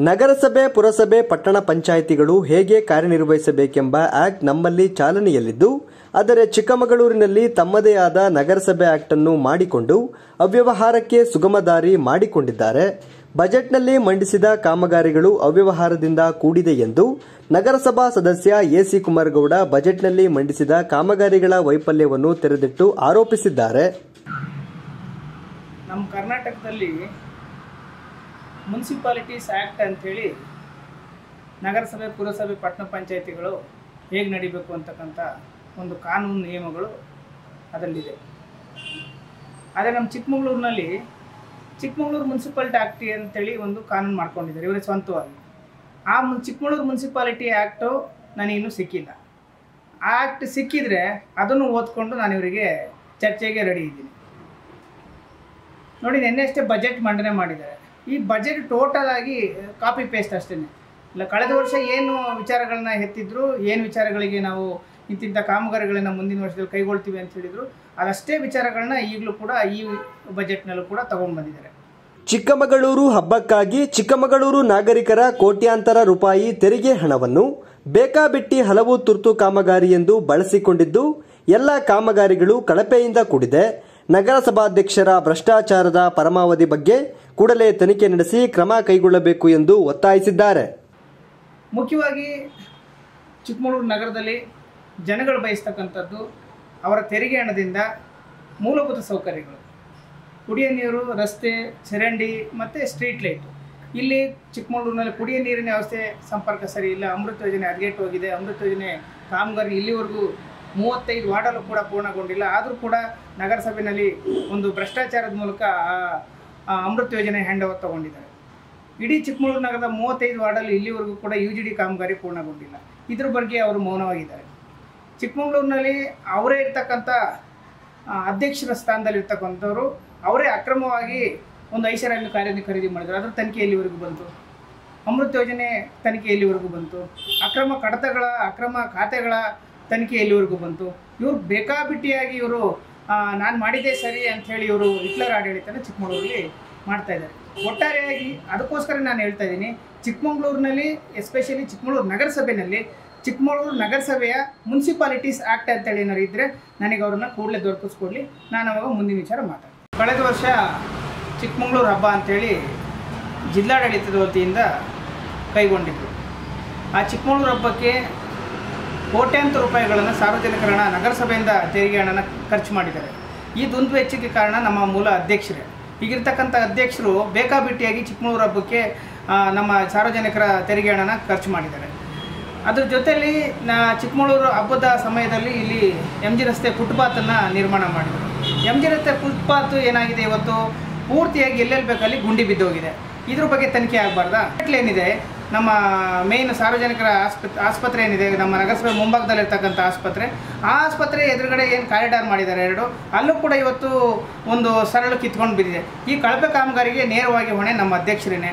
ನಗರಸಭೆ, ಪುರಸಭೆ, ಪಟ್ಟಣ ಪಂಚಾಯಿತಿಗಳು ಹೇಗೆ ಕಾರ್ಯನಿರ್ವಹಿಸಬೇಕೆಂಬ ಆಕ್ಟ್ ನಮ್ಮಲ್ಲಿ ಚಾಲನೆಯಲ್ಲಿದ್ದು, ಆದರೆ ಚಿಕ್ಕಮಗಳೂರಿನಲ್ಲಿ ತಮ್ಮದೇ ಆದ ನಗರಸಭೆ ಆಕ್ಟ್ ಅನ್ನು ಮಾಡಿಕೊಂಡು ಅವ್ಯವಹಾರಕ್ಕೆ ಸುಗಮ ದಾರಿ ಮಾಡಿಕೊಂಡಿದ್ದಾರೆ. ಬಜೆಟ್ನಲ್ಲಿ ಮಂಡಿಸಿದ ಕಾಮಗಾರಿಗಳು ಅವ್ಯವಹಾರದಿಂದ ಕೂಡಿದೆ ಎಂದು ನಗರಸಭಾ ಸದಸ್ಯ ಎಸಿ ಕುಮಾರಗೌಡ ಬಜೆಟ್ನಲ್ಲಿ ಮಂಡಿಸಿದ ಕಾಮಗಾರಿಗಳ ವೈಫಲ್ಯವನ್ನು ತೆರೆದಿಟ್ಟು ಆರೋಪಿಸಿದ್ದಾರೆ. ನಮ್ಮ ಕರ್ನಾಟಕದಲ್ಲಿ ಮುನ್ಸಿಪಾಲಿಟೀಸ್ ಆ್ಯಕ್ಟ್ ಅಂಥೇಳಿ ನಗರಸಭೆ, ಪುರಸಭೆ, ಪಟ್ಟಣ ಪಂಚಾಯಿತಿಗಳು ಹೇಗೆ ನಡಿಬೇಕು ಅಂತಕ್ಕಂಥ ಒಂದು ಕಾನೂನು ನಿಯಮಗಳು ಅದರಲ್ಲಿದೆ. ಆದರೆ ನಮ್ಮ ಚಿಕ್ಕಮಗಳೂರು ಮುನ್ಸಿಪಾಲಿಟಿ ಆ್ಯಕ್ಟ್ ಅಂತೇಳಿ ಒಂದು ಕಾನೂನು ಮಾಡ್ಕೊಂಡಿದ್ದಾರೆ ಇವರೇ ಸ್ವಂತವಾಗಿ. ಆ ಚಿಕ್ಕಮಗಳೂರು ಮುನ್ಸಿಪಾಲಿಟಿ ಆ್ಯಕ್ಟು ನನಗಿನ್ನೂ ಸಿಕ್ಕಿಲ್ಲ. ಆ ಆ್ಯಕ್ಟ್ ಸಿಕ್ಕಿದರೆ ಅದನ್ನು ಓದ್ಕೊಂಡು ನಾನು ಇವರಿಗೆ ಚರ್ಚೆಗೆ ರೆಡಿ ಇದ್ದೀನಿ. ನೋಡಿ, ನೆನ್ನೆಷ್ಟೇ ಬಜೆಟ್ ಮಂಡನೆ ಮಾಡಿದ್ದಾರೆ. ಈ ಬಜೆಟ್ ಟೋಟಲ್ ಆಗಿ ಕಾಪಿ ಪೇಸ್ಟ್ ಅಷ್ಟೇ. ಇಲ್ಲ, ಕಳೆದ ವರ್ಷ ಏನು ವಿಚಾರಗಳನ್ನ ಎತ್ತಿದ್ರು, ಏನು ವಿಚಾರಗಳಿಗೆ ನಾವು ಇಂತಿಂಥ ಕಾಮಗಾರಿಗಳನ್ನು ಮುಂದಿನ ವರ್ಷದಲ್ಲಿ ಕೈಗೊಳ್ತೀವಿ ಅಂತ ಹೇಳಿದ್ರು, ಅದಷ್ಟೇ ವಿಚಾರಗಳನ್ನ ಈಗಲೂ ಕೂಡ ಈ ಬಜೆಟ್ನಲ್ಲೂ ಕೂಡ ತಗೊಂಡು ಬಂದಿದ್ದಾರೆ. ಚಿಕ್ಕಮಗಳೂರು ಹಬ್ಬಕ್ಕಾಗಿ ಚಿಕ್ಕಮಗಳೂರು ನಾಗರಿಕರ ಕೋಟ್ಯಾಂತರ ರೂಪಾಯಿ ತೆರಿಗೆ ಹಣವನ್ನು ಬೇಕಾಬಿಟ್ಟಿ ಹಲವು ತುರ್ತು ಕಾಮಗಾರಿ ಎಂದು ಬಳಸಿಕೊಂಡಿದ್ದು, ಎಲ್ಲ ಕಾಮಗಾರಿಗಳು ಕಳಪೆಯಿಂದ ಕೂಡಿದೆ. ನಗರಸಭಾಧ್ಯಕ್ಷರ ಭ್ರಷ್ಟಾಚಾರದ ಪರಮಾವಧಿ ಬಗ್ಗೆ ಕೂಡಲೇ ತನಿಖೆ ನಡೆಸಿ ಕ್ರಮ ಕೈಗೊಳ್ಳಬೇಕು ಎಂದು ಒತ್ತಾಯಿಸಿದ್ದಾರೆ. ಮುಖ್ಯವಾಗಿ ಚಿಕ್ಕಮಗಳೂರು ನಗರದಲ್ಲಿ ಜನಗಳು ಬಯಸ್ತಕ್ಕಂಥದ್ದು ಅವರ ತೆರಿಗೆ ಹಣದಿಂದ ಮೂಲಭೂತ ಸೌಕರ್ಯಗಳು, ಕುಡಿಯ ನೀರು, ರಸ್ತೆ, ಚರಂಡಿ ಮತ್ತು ಸ್ಟ್ರೀಟ್ ಲೈಟು. ಇಲ್ಲಿ ಚಿಕ್ಕಮಗಳೂರಿನಲ್ಲಿ ಕುಡಿಯ ನೀರಿನ ವ್ಯವಸ್ಥೆ ಸಂಪರ್ಕ ಸರಿ ಇಲ್ಲ. ಅಮೃತ ಯೋಜನೆ ಹದಗೆಟ್ಟು ಹೋಗಿದೆ. ಅಮೃತ ಯೋಜನೆ ಕಾಮಗಾರಿ ಇಲ್ಲಿವರೆಗೂ 35 ವಾರ್ಡಲ್ಲೂ ಕೂಡ ಪೂರ್ಣಗೊಂಡಿಲ್ಲ. ಆದರೂ ಕೂಡ ನಗರಸಭೆಯಲ್ಲಿ ಒಂದು ಭ್ರಷ್ಟಾಚಾರದ ಮೂಲಕ ಅಮೃತ ಯೋಜನೆ ಹ್ಯಾಂಡ್ ಓವರ್ ತಗೊಂಡಿದ್ದಾರೆ. ಇಡೀ ಚಿಕ್ಕಮಗಳೂರು ನಗರದ 35 ವಾರ್ಡಲ್ಲಿ ಇಲ್ಲಿವರೆಗೂ ಕೂಡ UGD ಕಾಮಗಾರಿ ಪೂರ್ಣಗೊಂಡಿಲ್ಲ. ಇದ್ರ ಬಗ್ಗೆ ಅವರು ಮೌನವಾಗಿದ್ದಾರೆ. ಚಿಕ್ಕಮಗಳೂರಿನಲ್ಲಿ ಅವರೇ ಇರ್ತಕ್ಕಂಥ ಅಧ್ಯಕ್ಷರ ಸ್ಥಾನದಲ್ಲಿ ಇರ್ತಕ್ಕಂಥವ್ರು ಅವರೇ ಅಕ್ರಮವಾಗಿ ಒಂದು ಐಷಾರಾಮಿ ಕಾರನ್ನು ಖರೀದಿ ಮಾಡಿದರು. ಅದರ ತನಿಖೆ ಎಲ್ಲಿವರೆಗೂ ಬಂತು? ಅಮೃತ ಯೋಜನೆ ತನಿಖೆ ಎಲ್ಲಿವರೆಗೂ ಬಂತು? ಅಕ್ರಮ ಕಡತಗಳ, ಅಕ್ರಮ ಖಾತೆಗಳ ತನಿಖೆ ಎಲ್ಲಿವರೆಗೂ ಬಂತು? ಇವರು ಬೇಕಾಬಿಟ್ಟಿಯಾಗಿ ಇವರು ನಾನು ಮಾಡಿದ್ದೇ ಸರಿ ಅಂಥೇಳಿ ಇವರು ಹಿಟ್ಲರ್ ಆಡಳಿತನ ಚಿಕ್ಕಮಗಳೂರಲ್ಲಿ ಮಾಡ್ತಾಯಿದ್ದಾರೆ. ಒಟ್ಟಾರೆಯಾಗಿ ಅದಕ್ಕೋಸ್ಕರ ನಾನು ಹೇಳ್ತಾ ಇದ್ದೀನಿ, ಚಿಕ್ಕಮಗಳೂರಿನಲ್ಲಿ ಎಸ್ಪೆಷಲಿ ಚಿಕ್ಕಮಗಳೂರು ನಗರಸಭೆಯಲ್ಲಿ ಚಿಕ್ಕಮಗಳೂರು ನಗರಸಭೆಯ ಮುನ್ಸಿಪಾಲಿಟೀಸ್ ಆ್ಯಕ್ಟ್ ಅಂತೇಳಿ ಏನಾರು ಇದ್ದರೆ ನನಗೆ ಅವ್ರನ್ನ ಕೂಡಲೇ ದೊರಕಿಸ್ಕೊಡ್ಲಿ, ನಾನು ಅವಾಗ ಮುಂದಿನ ವಿಚಾರ ಮಾತಾಡ್ತೀನಿ. ಕಳೆದ ವರ್ಷ ಚಿಕ್ಕಮಗಳೂರು ಹಬ್ಬ ಅಂಥೇಳಿ ಜಿಲ್ಲಾಡಳಿತದ ವತಿಯಿಂದ ಕೈಗೊಂಡಿದ್ದರು. ಆ ಚಿಕ್ಕಮಗಳೂರು ಹಬ್ಬಕ್ಕೆ ಕೋಟ್ಯಾಂತರ ರೂಪಾಯಿಗಳನ್ನು ಸಾರ್ವಜನಿಕರ ಹಣ, ನಗರಸಭೆಯಿಂದ ತೆರಿಗೆ ಹಣನ ಖರ್ಚು ಮಾಡಿದ್ದಾರೆ. ಈ ದುಂದು ವೆಚ್ಚಕ್ಕೆ ಕಾರಣ ನಮ್ಮ ಮೂಲ ಅಧ್ಯಕ್ಷರೇ. ಈಗಿರ್ತಕ್ಕಂಥ ಅಧ್ಯಕ್ಷರು ಬೇಕಾಬಿಟ್ಟಿಯಾಗಿ ಚಿಕ್ಕಮಗಳೂರು ಹಬ್ಬಕ್ಕೆ ನಮ್ಮ ಸಾರ್ವಜನಿಕರ ತೆರಿಗೆ ಹಣನ ಖರ್ಚು ಮಾಡಿದ್ದಾರೆ. ಅದ್ರ ಜೊತೆಯಲ್ಲಿ ಚಿಕ್ಕಮಗಳೂರು ಹಬ್ಬದ ಸಮಯದಲ್ಲಿ ಇಲ್ಲಿ MG ರಸ್ತೆ ಫುಟ್ಪಾತನ್ನು ನಿರ್ಮಾಣ ಮಾಡಿದರು. MG ರಸ್ತೆ ಫುಟ್ಪಾತ್ ಏನಾಗಿದೆ, ಇವತ್ತು ಪೂರ್ತಿಯಾಗಿ ಎಲ್ಲೆಲ್ಲಿ ಬೇಕಲ್ಲಿ ಗುಂಡಿ ಬಿದ್ದೋಗಿದೆ. ಇದ್ರ ಬಗ್ಗೆ ತನಿಖೆ ಆಗಬಾರ್ದಾ? ಏನಿದೆ, ನಮ್ಮ ಮೇನ್ ಸಾರ್ವಜನಿಕರ ಆಸ್ಪತ್ರೆ ಏನಿದೆ, ನಮ್ಮ ನಗರಸಭೆ ಮುಂಭಾಗದಲ್ಲಿರ್ತಕ್ಕಂಥ ಆಸ್ಪತ್ರೆ, ಆ ಆಸ್ಪತ್ರೆ ಎದುರುಗಡೆ ಏನು ಕಾರಿಡಾರ್ ಮಾಡಿದ್ದಾರೆ 2, ಅಲ್ಲೂ ಕೂಡ ಇವತ್ತು ಒಂದು ಸರಳು ಕಿತ್ಕೊಂಡು ಬಿದ್ದಿದೆ. ಈ ಕಳಪೆ ಕಾಮಗಾರಿಗೆ ನೇರವಾಗಿ ಹೊಣೆ ನಮ್ಮ ಅಧ್ಯಕ್ಷರೇನೆ.